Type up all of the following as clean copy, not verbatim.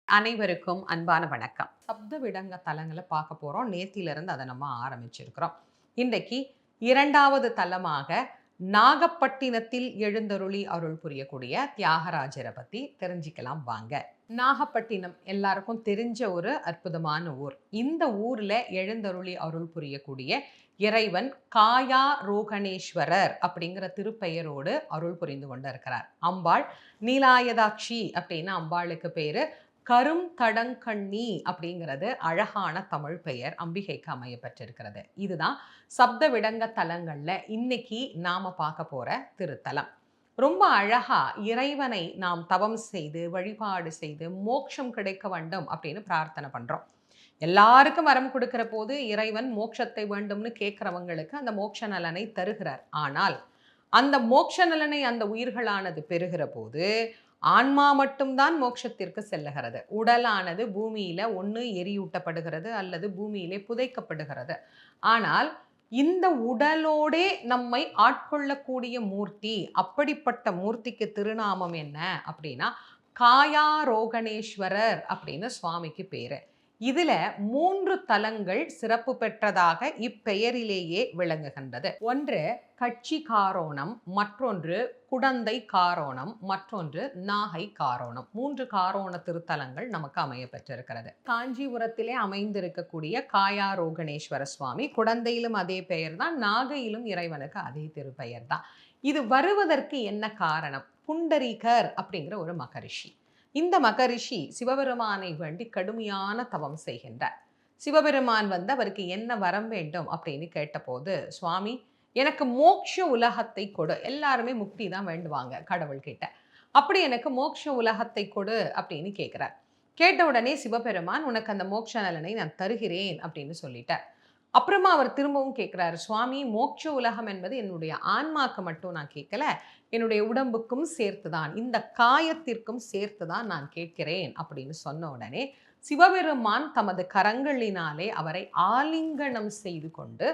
அனைவருக்கும் அன்பான வணக்கம். சப்த விடங்க தலங்களை பார்க்க போறோம். நேத்திலிருந்து அதை நம்ம ஆரம்பிச்சிருக்கிறோம். இன்றைக்கு 2வது தலமாக நாகப்பட்டினத்தில் எழுந்தருளி அருள் புரியக்கூடிய தியாகராஜரை பத்தி தெரிஞ்சுக்கலாம் வாங்க. நாகப்பட்டினம் எல்லாருக்கும் தெரிஞ்ச ஒரு அற்புதமான ஊர். இந்த ஊர்ல எழுந்தருளி அருள் புரியக்கூடிய இறைவன் காயா ரோகணேஸ்வரர் அப்படிங்கிற திருப்பெயரோடு அருள் புரிந்து கொண்டு இருக்கிறார். அம்பாள் நீலாயதாட்சி அப்படின்னு அம்பாளுக்கு பேரு. கரும் தடங்கண்ணி அப்படிங்கிறது அழகான தமிழ் பெயர் அம்பிகைக்கு அமைய பெற்றிருக்கிறது. இதுதான் சப்த விடங்க தலங்கள்ல இன்னைக்கு நாம பார்க்க போற திருத்தலம். ரொம்ப அழகா இறைவனை நாம் தவம் செய்து வழிபாடு செய்து மோட்சம் கிடைக்க வேண்டும் அப்படின்னு பிரார்த்தனை பண்றோம். எல்லாருக்கும் வரம் கொடுக்கிற போது இறைவன் மோட்சத்தை வேண்டும்னு கேட்கிறவங்களுக்கு அந்த மோட்ச நலனை தருகிறார். ஆனால் அந்த மோட்ச நலனை அந்த உயிர்களானது பெறுகிற போது ஆன்மா மட்டும்தான் மோட்சத்திற்கு செல்லுகிறது. உடலானது பூமியில ஒன்று எரியூட்டப்படுகிறது அல்லது பூமியிலே புதைக்கப்படுகிறது. ஆனால் இந்த உடலோடே நம்மை ஆட்கொள்ளக்கூடிய மூர்த்தி, அப்படிப்பட்ட மூர்த்திக்கு திருநாமம் என்ன அப்படின்னா காயாரோகணேஸ்வரர் அப்படின்னு சுவாமிக்கு பேரு. இதுல 3 தலங்கள் சிறப்பு பெற்றதாக இப்பெயரிலேயே விளங்குகின்றது. ஒன்று கட்சி காரோணம், மற்றொன்று குடந்தை காரோணம், மற்றொன்று நாகை காரோணம். 3 காரோண திருத்தலங்கள் நமக்கு அமைய பெற்றிருக்கிறது. காஞ்சிபுரத்திலே அமைந்திருக்கக்கூடிய காயாரோகணேஸ்வர சுவாமி, குடந்தையிலும் அதே பெயர் தான், நாகையிலும் இறைவனுக்கு அதே திருப்பெயர் தான். இது வருவதற்கு என்ன காரணம்? புண்டரீகர் அப்படிங்கிற ஒரு மகரிஷி. இந்த மகரிஷி சிவபெருமானை வேண்டி கடுமையான தவம் செய்கின்றார். சிவபெருமான் வந்து அவருக்கு என்ன வரம் வேண்டும் அப்படின்னு கேட்டபோது, சுவாமி எனக்கு மோட்ச உலகத்தை கொடு. எல்லாருமே முக்தி தான் வேண்டுவாங்க கடவுள்கிட்ட. அப்படி எனக்கு மோட்ச உலகத்தை கொடு அப்படின்னு கேட்கிறார். கேட்ட உடனே சிவபெருமான் உனக்கு அந்த மோட்ச நலனை நான் தருகிறேன் அப்படின்னு சொல்லிட்டார். அப்புறமா அவர் திரும்பவும் கேட்கிறாரு, சுவாமி மோட்ச உலகம் என்பது என்னுடைய ஆன்மாக்கு மட்டும் நான் கேட்கல, என்னுடைய உடம்புக்கும் சேர்த்துதான், இந்த காயத்திற்கும் சேர்த்துதான் நான் கேட்கிறேன் அப்படின்னு சொன்ன உடனே சிவபெருமான் தமது கரங்களினாலே அவரை ஆலிங்கனம் செய்து கொண்டு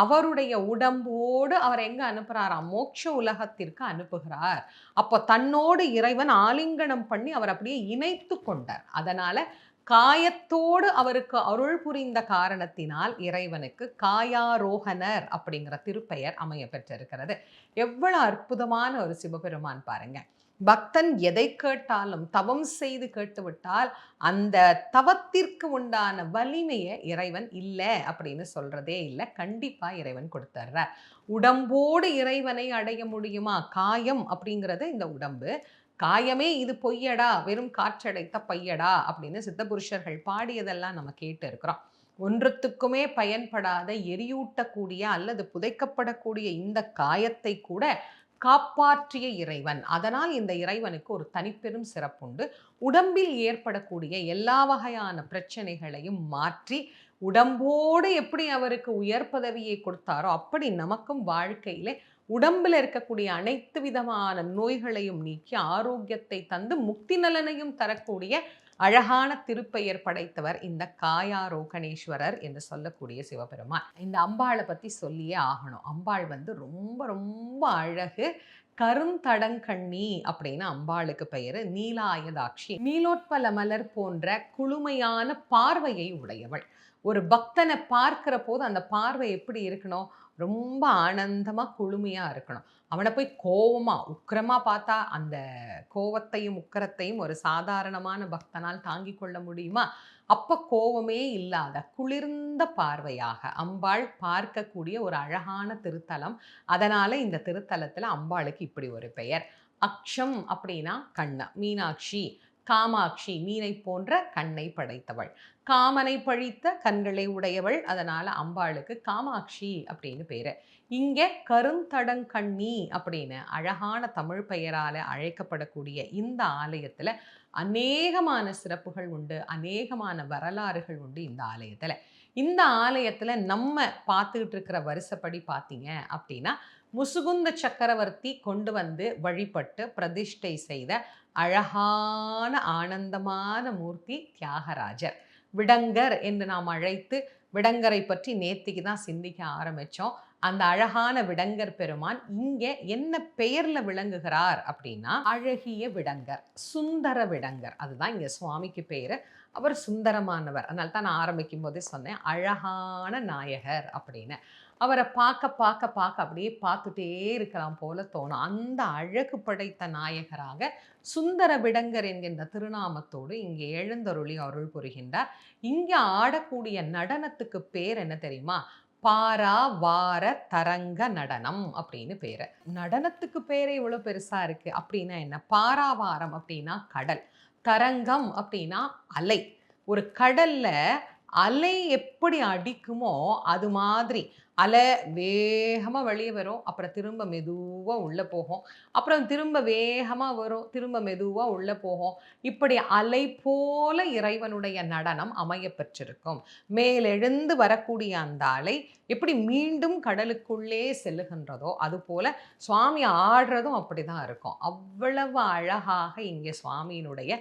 அவருடைய உடம்போடு அவர் எங்க அனுப்புறாராம்? மோட்ச உலகத்திற்கு அனுப்புகிறார். அப்போ தன்னோடு இறைவன் ஆலிங்கனம் பண்ணி அவர் அப்படியே இணைத்து கொண்டார். அதனால காயத்தோடு அவருக்கு அருள் புரிந்த காரணத்தினால் இறைவனுக்கு காயாரோகணர் அப்படிங்கிற திருப்பெயர் அமைய பெற்றிருக்கிறது. எவ்வளவு அற்புதமான ஒரு சிவபெருமான் பாருங்க. பக்தன் எதை கேட்டாலும் தவம் செய்து கேட்டுவிட்டால் அந்த தவத்திற்கு உண்டான வலிமையை இறைவன் இல்லை அப்படின்னு சொல்றதே இல்லை. கண்டிப்பா இறைவன் கொடுத்துட்றார். உடம்போடு இறைவனை அடைய முடியுமா? காயம் அப்படிங்கிறது இந்த உடம்பு. காயமே இது பொய்யடா, வெறும் காற்றடைத்த பையடா அப்படின்னு சித்தபுருஷர்கள் பாடியதெல்லாம் நம்ம கேட்டு இருக்கிறோம். ஒன்றுத்துக்குமே பயன்படாத எரியூட்டக்கூடிய அல்லது புதைக்கப்படக்கூடிய இந்த காயத்தை கூட காப்பாற்றிய இறைவன். அதனால் இந்த இறைவனுக்கு ஒரு தனிப்பெரும் சிறப்புண்டு. உடம்பில் ஏற்படக்கூடிய எல்லா வகையான பிரச்சனைகளையும் மாற்றி உடம்போடு எப்படி அவருக்கு உயர் பதவியை கொடுத்தாரோ அப்படி நமக்கும் வாழ்க்கையிலே உடம்பில் இருக்கக்கூடிய அனைத்து விதமான நோய்களையும் நீக்கி ஆரோக்கியத்தை தந்து முக்தி நலனையும் தரக்கூடிய அழகான திருப்பெயர் படைத்தவர் இந்த காயாரோகணேஸ்வரர் என்று சொல்லக்கூடிய சிவபெருமான். இந்த அம்பாளை பத்தி சொல்லியே ஆகணும். அம்பாள் வந்து ரொம்ப ரொம்ப அழகு. கருந்தடங்கண்ணி அப்படின்னு அம்பாளுக்கு பெயரு. நீலாயதாட்சி, நீலோத்பல மலர் போன்ற குளுமையான பார்வையை உடையவள். ஒரு பக்தனை பார்க்கிற போது அந்த பார்வை எப்படி இருக்கணும்? ரொம்ப ஆனந்தமா குளுமையா இருக்கணும். அவனை போய் கோவமா உக்கிரமா பார்த்தா அந்த கோவத்தையும் உக்கிரத்தையும் ஒரு சாதாரணமான பக்தனால் தாங்கிக் கொள்ள முடியுமா? அப்ப கோவமே இல்லாத குளிர்ந்த பார்வையாக அம்பாள் பார்க்கக்கூடிய ஒரு அழகான திருத்தலம். அதனால இந்த திருத்தலத்துல அம்பாளுக்கு இப்படி ஒரு பெயர். அக்ஷம் அப்படின்னா கண்ணு. மீனாட்சி, காமாட்சி மீனை போன்ற கண்ணை படைத்தவள். காமனை பழித்த கண்களை உடையவள். அதனால அம்பாளுக்கு காமாட்சி அப்படின்னு பேரு. இங்க கருந்தடங்கண்ணி அப்படின்னு அழகான தமிழ் பெயரால அழைக்கப்படக்கூடிய இந்த ஆலயத்துல அநேகமான சிறப்புகள் உண்டு. அநேகமான வரலாறுகள் உண்டு இந்த ஆலயத்துல. இந்த ஆலயத்துல நம்ம பார்த்துக்கிட்டு இருக்கிற வருஷப்படி பார்த்தீங்க அப்படின்னா முசுகுந்த சக்கரவர்த்தி கொண்டு வந்து வழிபட்டு பிரதிஷ்டை செய்த அழகான ஆனந்தமான மூர்த்தி தியாகராஜர். விடங்கர் என்று நாம் அழைத்து விடங்கரை பற்றி நேத்திக்கு தான் சிந்திக்க ஆரம்பித்தோம். அந்த அழகான விடங்கர் பெருமான் இங்க என்ன பெயர்ல விளங்குகிறார் அப்படின்னா அழகிய விடங்கர், சுந்தர விடங்கர். அதுதான் இங்க சுவாமிக்கு பேரு. அவர் சுந்தரமானவர். அதனால தான் நான் ஆரம்பிக்கும் போதே சொன்னேன் அழகான நாயகர் அப்படின்னு. அவரை பார்க்க பார்க்க பார்க்க அப்படியே பார்த்துட்டே இருக்கலாம் போல தோணும். அந்த அழகு படைத்த நாயகராக சுந்தர விடங்கர் என்கின்ற திருநாமத்தோடு இங்கே எழுந்தருளி அருள் புரிகின்றார். இங்கே ஆடக்கூடிய நடனத்துக்கு பேர் என்ன தெரியுமா? பாரா வார தரங்க நடனம் அப்படின்னு பேரு. நடனத்துக்கு பேரே இவ்வளவு பெருசா இருக்கு அப்படின்னா என்ன? பாராவாரம் அப்படின்னா கடல், தரங்கம் அப்படின்னா அலை. ஒரு கடல்ல அலை எப்படி அடிக்குமோ அது மாதிரி அலை வேகமா வெளியே வரும், அப்புறம் திரும்ப மெதுவா உள்ள போகும், அப்புறம் திரும்ப வேகமா வரும், திரும்ப மெதுவா உள்ள போகும். இப்படி அலை போல இறைவனுடைய நடனம் அமைய பெற்றிருக்கும். மேலெழுந்து வரக்கூடிய அந்த அலை எப்படி மீண்டும் கடலுக்குள்ளே செல்லுகின்றதோ அதுபோல சுவாமி ஆடுறதும் அப்படிதான் இருக்கும். அவ்வளவு அழகாக இங்கே சுவாமியினுடைய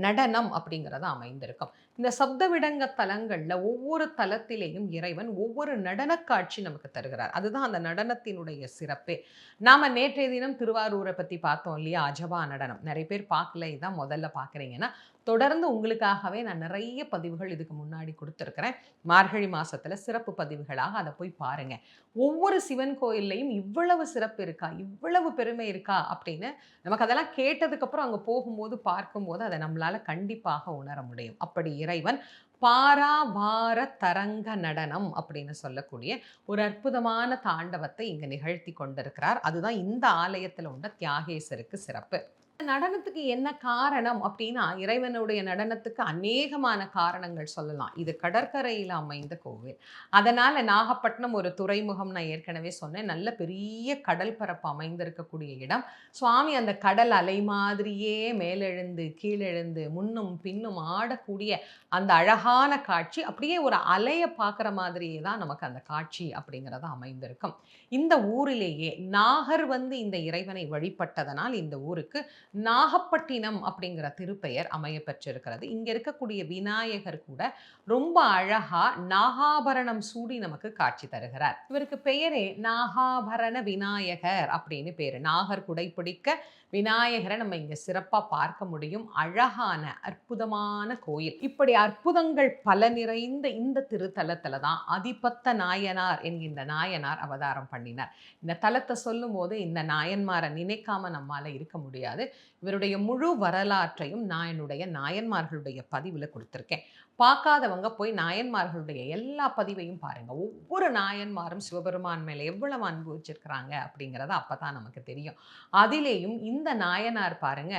நடனம் அப்படிங்கிறது அமைந்திருக்கும். இந்த சப்தவிடங்க தலங்கள்ல ஒவ்வொரு தலத்திலேயும் இறைவன் ஒவ்வொரு நடன காட்சி நமக்கு தருகிறார். அதுதான் அந்த நடனத்தினுடைய சிறப்பே. நாம நேற்றைய தினம் திருவாரூரை பத்தி பார்த்தோம் இல்லையா? அஜபா நடனம். நிறைய பேர் பார்க்கல, இதான் முதல்ல பார்க்குறீங்கன்னா தொடர்ந்து உங்களுக்காகவே நான் நிறைய பதிவுகள் இதுக்கு முன்னாடி கொடுத்துருக்கிறேன். மார்கழி மாசத்துல சிறப்பு பதிவுகளாக அதை போய் பாருங்க. ஒவ்வொரு சிவன் கோயில்லையும் இவ்வளவு சிறப்பு இருக்கா, இவ்வளவு பெருமை இருக்கா அப்படின்னு நமக்கு அதெல்லாம் கேட்டதுக்கு அப்புறம் அங்க போகும்போது பார்க்கும்போது அதை நம்மளால கண்டிப்பாக உணர முடியும். அப்படி இறைவன் பாராவார தரங்க நடனம் அப்படின்னு சொல்லக்கூடிய ஒரு அற்புதமான தாண்டவத்தை இங்க நிகழ்த்தி கொண்டிருக்கிறார். அதுதான் இந்த ஆலயத்தில் உள்ள தியாகேசருக்கு சிறப்பு. நடனத்துக்கு என்ன காரணம் அப்படின்னா, இறைவனுடைய நடனத்துக்கு அநேகமான காரணங்கள் சொல்லலாம். இது கடற்கரையில் அமைந்த கோவில். அதனால நாகப்பட்டினம் ஒரு துறைமுகம், நான் ஏற்கனவே சொன்னேன். நல்ல பெரிய கடல் பரப்பு அமைந்திருக்கக்கூடிய இடம். சுவாமி அந்த கடல் அலை மாதிரியே மேலெழுந்து கீழெழுந்து முன்னும் பின்னும் ஆடக்கூடிய அந்த அழகான காட்சி அப்படியே ஒரு அலையை பார்க்குற மாதிரியே தான் நமக்கு அந்த காட்சி அப்படிங்கிறது அமைந்திருக்கும். இந்த ஊரிலேயே நாகர் வந்து இந்த இறைவனை வழிபட்டதனால் இந்த ஊருக்கு நாகப்பட்டினம் அப்படிங்கிற திருப்பெயர் அமைய பெற்றிருக்கிறது. இங்க இருக்கக்கூடிய விநாயகர் கூட ரொம்ப அழகா நாகாபரணம் சூடி நமக்கு காட்சி தருகிறார். இவருக்கு பெயரே நாகாபரண விநாயகர் அப்படின்னு பேரு. நாகர் குடைப்பிடிக்க விநாயகரை நம்ம இங்க சிறப்பா பார்க்க முடியும். அழகான அற்புதமான கோயில். இப்படி அற்புதங்கள் பல நிறைந்த இந்த திருத்தலத்துல தான் அதிபத்த நாயனார் என்கின்ற நாயனார் அவதாரம் பண்ணினார். இந்த தலத்தை சொல்லும் போது இந்த நாயன்மாரை நினைக்காம நம்மால இருக்க முடியாது. இவருடைய முழு வரலாற்றையும் நான் என்னுடைய நாயன்மார்களுடைய பதிவில் கொடுத்துருக்கேன். பார்க்காதவங்க போய் நாயன்மார்களுடைய எல்லா பதிவையும் பாருங்க. ஒவ்வொரு நாயன்மாரும் சிவபெருமான் மேலே எவ்வளவு அன்பு வச்சிருக்கிறாங்க அப்படிங்கிறத அப்பதான் நமக்கு தெரியும். அதிலேயும் இந்த நாயனார் பாருங்க,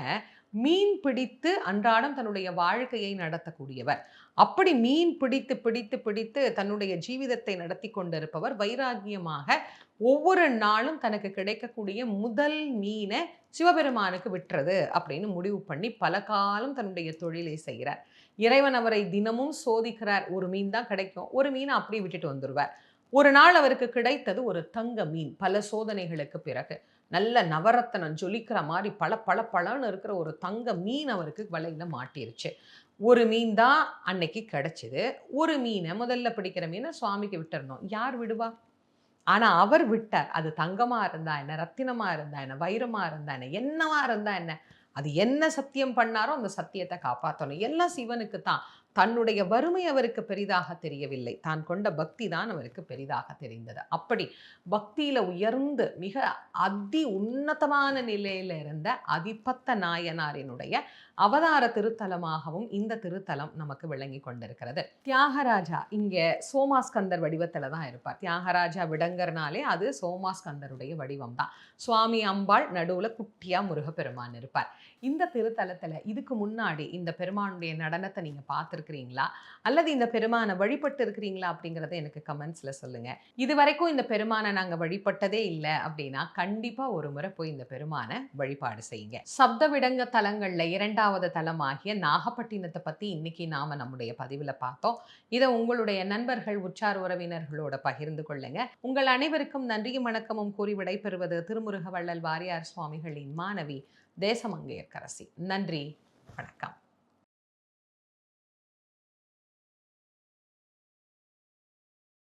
மீன் பிடித்து அன்றாடம் தன்னுடைய வாழ்க்கையை நடத்தக்கூடியவர். அப்படி மீன் பிடித்து பிடித்து பிடித்து தன்னுடைய ஜீவிதத்தை நடத்தி கொண்டிருப்பவர் வைராகியமாக ஒவ்வொரு நாளும் தனக்கு கிடைக்கக்கூடிய முதல் மீனை சிவபெருமானுக்கு விட்டுறது அப்படின்னு முடிவு பண்ணி பல காலம் தன்னுடைய தொழிலை செய்கிறார். இறைவன் அவரை தினமும் சோதிக்கிறார். ஒரு மீன் தான் கிடைக்கும், ஒரு மீனை அப்படியே விட்டுட்டு வந்துடுவார். ஒரு நாள் அவருக்கு கிடைத்தது ஒரு தங்க மீன். பல சோதனைகளுக்கு பிறகு நல்ல நவரத்தனம் ஜொலிக்கிற மாதிரி பல பல பலன்னு இருக்கிற ஒரு தங்க மீன் அவருக்கு வலையில மாட்டிருச்சு. ஒரு மீன் தான் அன்னைக்கு கிடைச்சிது. ஒரு மீனை, முதல்ல பிடிக்கிற மீனை சுவாமிக்கு விட்டுறணும். யார் விடுவா? ஆனா அவர் விட்டார். அது தங்கமா இருந்தா என்ன, ரத்தினமா இருந்தா என்ன, வைரமா இருந்தா என்ன, என்னவா இருந்தா என்ன, அது என்ன சத்தியம் பண்ணாரோ அந்த சத்தியத்தை காப்பாற்றணும். எல்லாம் சிவனுக்கு தான். தன்னுடைய வறுமை அவருக்கு பெரிதாக தெரியவில்லை. தான் கொண்ட பக்தி தான் அவருக்கு பெரிதாக தெரிந்தது. அப்படி பக்தியில உயர்ந்து மிக அதி உன்னதமான நிலையில இருந்த அதிபத்த நாயனாரினுடைய அவதார திருத்தலமாகவும் இந்த திருத்தலம் நமக்கு விளங்கி கொண்டிருக்கிறது. தியாகராஜா இங்க சோமாஸ்கந்தர் வடிவத்துல தான் இருப்பார். தியாகராஜா விடங்கர்னாலே அது சோமாஸ்கந்தருடைய வடிவம் தான். சுவாமி அம்பாள் நடுவுல குட்டியா முருகப்பெருமான் இருப்பார். இந்த திருத்தலத்துல இதுக்கு முன்னாடி இந்த பெருமானுடைய நடனத்தை நீங்க பார்த்துருக்கிறீங்களா, அல்லது இந்த பெருமானை வழிபட்டு இருக்கிறீங்களா அப்படிங்கிறத எனக்கு கமெண்ட்ஸ்ல சொல்லுங்க. இது வரைக்கும் இந்த பெருமானை நாங்க வழிபட்டதே இல்லை அப்படின்னா கண்டிப்பா ஒரு முறை போய் இந்த பெருமானை வழிபாடு செய்யுங்க. சப்த விடங்க தலங்கள்ல இரண்டாவது தலமாகிய நாகப்பட்டினத்தை பத்தி இன்னைக்கு நாம நம்முடைய பதிவுல பார்த்தோம். இதை உங்களுடைய நண்பர்கள், உற்றார் உறவினர்களோட பகிர்ந்து கொள்ளுங்க. உங்கள் அனைவருக்கும் நன்றியும் வணக்கமும் கூறி விடைபெறுவது திருமுருக வள்ளல் வாரியார் சுவாமிகளின் மாணவி தேசமங்கையர்க்கரசி. நன்றி, வணக்கம்.